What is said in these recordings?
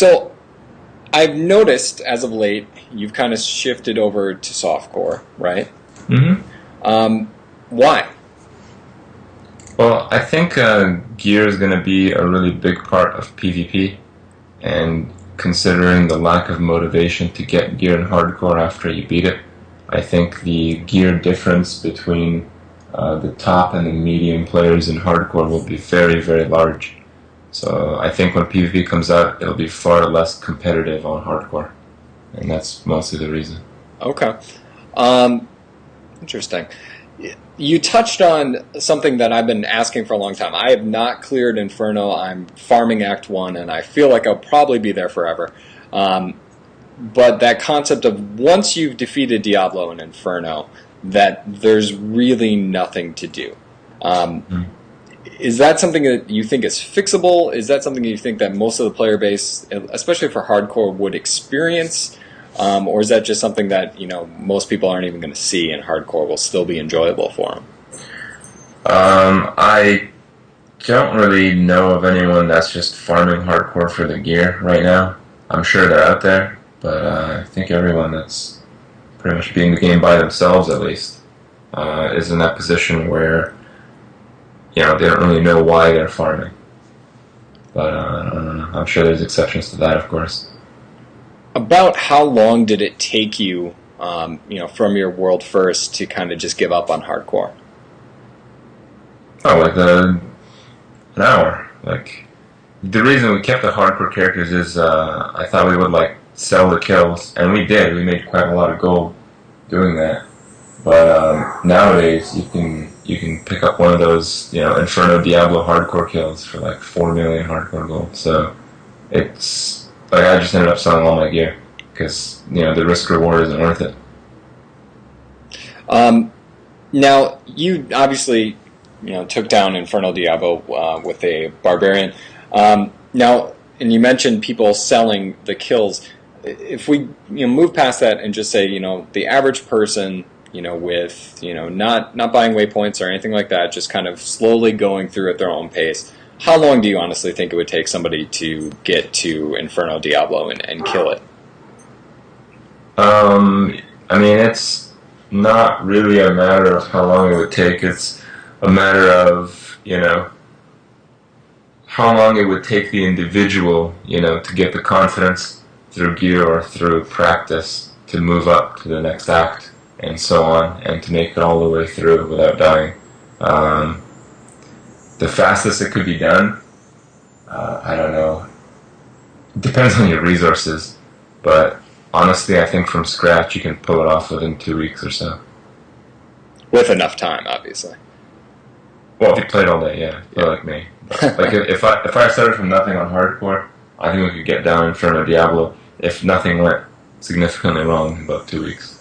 So I've noticed as of late you've kind of shifted over to softcore, right? Mm-hmm. Why? Well, I think gear is going to be a really big part of PvP, and considering the lack of motivation to get gear in hardcore after you beat it, I think the gear difference between the top and the medium players in hardcore will be very, very large. So I think when PvP comes out, it'll be far less competitive on hardcore, and that's mostly the reason. Okay. Interesting. You touched on something that I've been asking for a long time. I have not cleared Inferno. I'm farming Act 1, and I feel like I'll probably be there forever. But that concept of once you've defeated Diablo and Inferno, that there's really nothing to do. Is that something that you think is fixable? Is that something you think that most of the player base, especially for hardcore, would experience? Or is that just something that most people aren't even going to see, and hardcore will still be enjoyable for them? I don't really know of anyone that's just farming hardcore for the gear right now. I'm sure they're out there, but I think everyone that's pretty much beating the game by themselves, at least, is in that position where they don't really know why they're farming. But I don't know. I'm sure there's exceptions to that, of course. About how long did it take you, from your world first to kind of just give up on hardcore? Oh, like an hour. Like, the reason we kept the hardcore characters is I thought we would sell the kills, and we did. We made quite a lot of gold doing that. But nowadays you can pick up one of those Inferno Diablo hardcore kills for 4 million hardcore gold. So it's I just ended up selling all my gear because the risk reward isn't worth it. Now you obviously took down Inferno Diablo with a barbarian. Now, and you mentioned people selling the kills. If we move past that and just say the average person with not buying waypoints or anything like that, just kind of slowly going through at their own pace. How long do you honestly think it would take somebody to get to Inferno Diablo and kill it? I mean, it's not really a matter of how long it would take. It's a matter of how long it would take the individual to get the confidence through gear or through practice to move up to the next act, and so on, and to make it all the way through without dying. The fastest it could be done, I don't know. It depends on your resources, but honestly, I think from scratch you can pull it off within 2 weeks or so. With enough time, obviously. Well, if you played all day, yeah, like me. But, if I started from nothing on hardcore, I think we could get down Inferno Diablo if nothing went significantly wrong in about 2 weeks.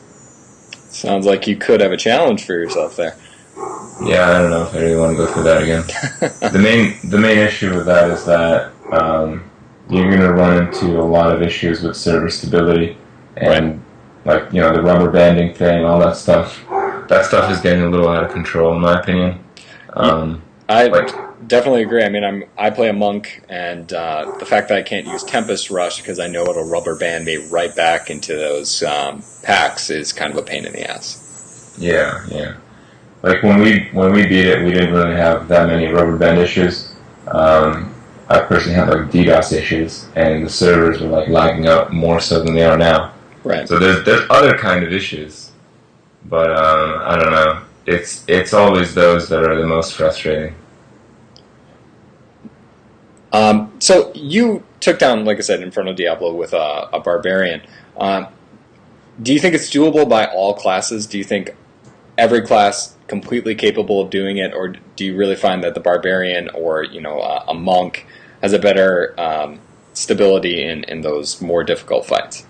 Sounds like you could have a challenge for yourself there. Yeah, I don't know if I really want to go through that again. The main issue with that is that you're going to run into a lot of issues with server stability and the rubber banding thing, all that stuff. That stuff is getting a little out of control, in my opinion. I definitely agree. I mean, I play a monk, and the fact that I can't use Tempest Rush because I know it'll rubber band me right back into those packs is kind of a pain in the ass. Yeah. When we beat it, we didn't really have that many rubber band issues. I personally had DDoS issues, and the servers were lagging out more so than they are now. Right. So there's other kind of issues, but I don't know. It's always those that are the most frustrating. So you took down, like I said, Inferno Diablo with a barbarian. Do you think it's doable by all classes? Do you think every class completely capable of doing it, or do you really find that the barbarian or a monk has a better stability in those more difficult fights?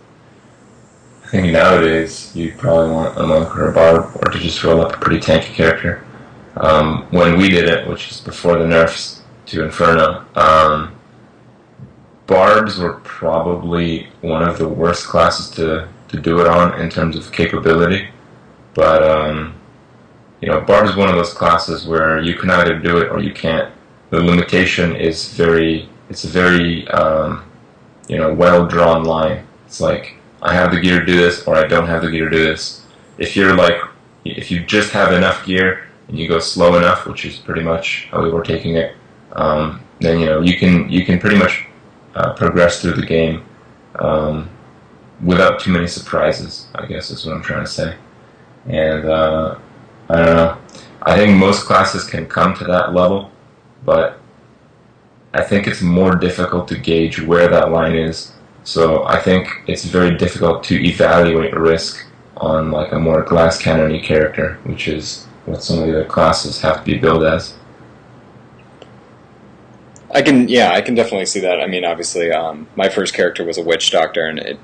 I think nowadays you probably want a monk or a barb, or to just roll up a pretty tanky character. When we did it, which is before the nerfs to Inferno, barbs were probably one of the worst classes to do it on in terms of capability. But barb is one of those classes where you can either do it or you can't. The limitation is very well-drawn line. It's like, I have the gear to do this, or I don't have the gear to do this. If you just have enough gear and you go slow enough, which is pretty much how we were taking it, then you can pretty much progress through the game without too many surprises, I guess is what I'm trying to say. And I don't know. I think most classes can come to that level, but I think it's more difficult to gauge where that line is. So I think it's very difficult to evaluate risk on like a more glass cannon-y character, which is what some of the other classes have to be billed as. I can definitely see that. I mean, obviously, my first character was a witch doctor, and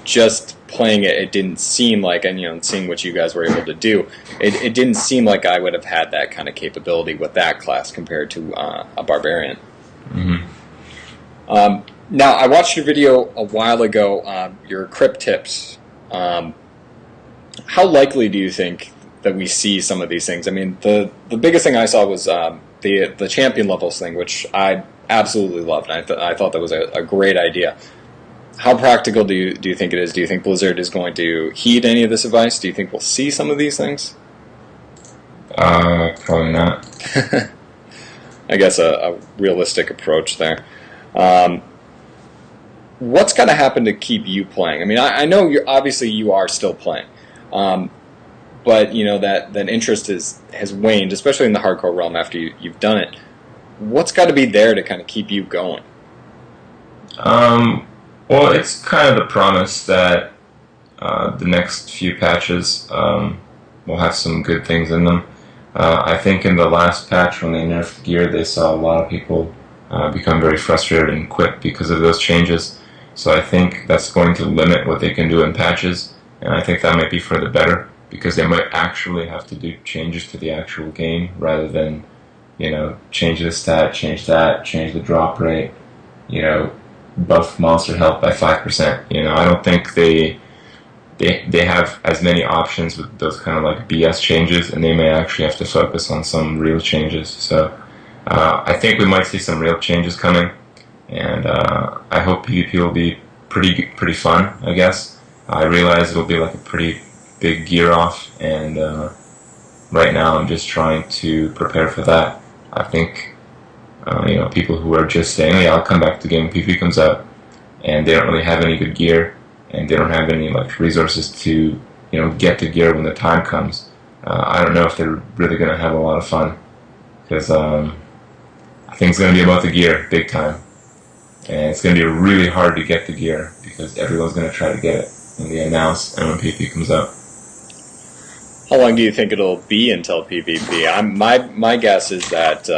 just playing it, it didn't seem like, and seeing what you guys were able to do, it didn't seem like I would have had that kind of capability with that class compared to a barbarian. Mm-hmm. Now, I watched your video a while ago, your Kripp tips. How likely do you think that we see some of these things? I mean, the biggest thing I saw was the champion levels thing, which I absolutely loved. I thought that was a great idea. How practical do you think it is? Do you think Blizzard is going to heed any of this advice? Do you think we'll see some of these things? Probably not. I guess a realistic approach there. What's going to happen to keep you playing? I mean, I know obviously you are still playing, but that interest has waned, especially in the hardcore realm after you've done it. What's got to be there to kind of keep you going? Well, it's kind of the promise that the next few patches will have some good things in them. I think in the last patch, when they nerfed gear, they saw a lot of people become very frustrated and quit because of those changes. So I think that's going to limit what they can do in patches, and I think that might be for the better, because they might actually have to do changes to the actual game rather than, change the stat, change that, change the drop rate, buff monster health by 5%. I don't think they have as many options with those kind of like BS changes, and they may actually have to focus on some real changes. So I think we might see some real changes coming, and I hope PvP will be pretty fun, I guess. I realize it will be like a pretty big gear off, and right now I'm just trying to prepare for that. I think people who are just saying, "Oh yeah, I'll come back to the game when PvP comes out," and they don't really have any good gear, and they don't have any like resources to get the gear when the time comes. I don't know if they're really going to have a lot of fun, because I think it's going to be about the gear big time, and it's going to be really hard to get the gear because everyone's going to try to get it when they announce and when PvP comes out. How long do you think it'll be until PvP? My guess is that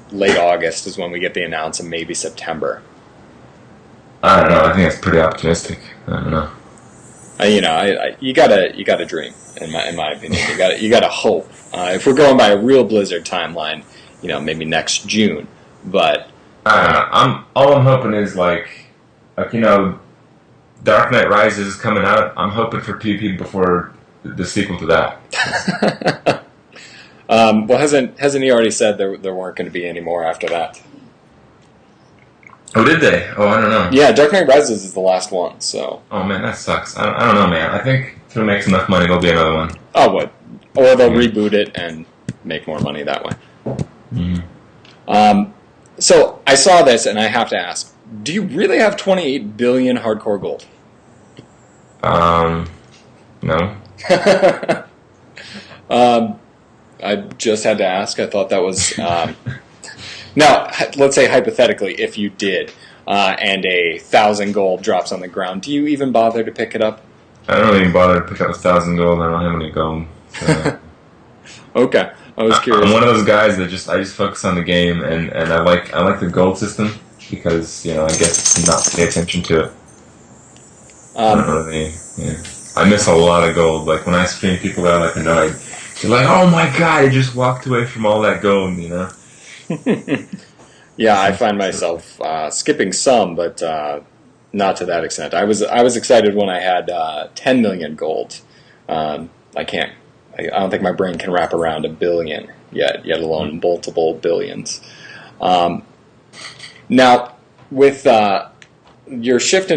late August is when we get the announce, and maybe September. I don't know. I think that's pretty optimistic. I don't know. You gotta dream. In my opinion, you gotta hope. If we're going by a real Blizzard timeline, maybe next June. But I don't know. All I'm hoping is like Dark Knight Rises is coming out. I'm hoping for PvP before the sequel to that. Well, hasn't he already said there weren't going to be any more after that? Oh, did they? Oh, I don't know. Yeah, Dark Knight Rises is the last one. So. Oh man, that sucks. I don't know, man. I think if it makes enough money, there'll be another one. Oh, what? Or they'll reboot it and make more money that way. Mm-hmm. So I saw this, and I have to ask: do you really have 28 billion hardcore gold? No. I just had to ask. I thought that was... Now, let's say hypothetically, if you did, and 1,000 gold drops on the ground, do you even bother to pick it up? I don't even bother to pick up 1,000 gold. I don't have any gold. So. Okay, I was curious. I'm one of those guys that I just focus on the game, and I like the gold system because I get to not pay attention to it. I don't really, I miss a lot of gold. Like when I stream, people that are like annoyed. They're like, "Oh my god, I just walked away from all that gold," Yeah, I find myself skipping some, but not to that extent. I was excited when I had 10 million gold. I don't think my brain can wrap around a billion yet alone multiple billions. Now, with your shift into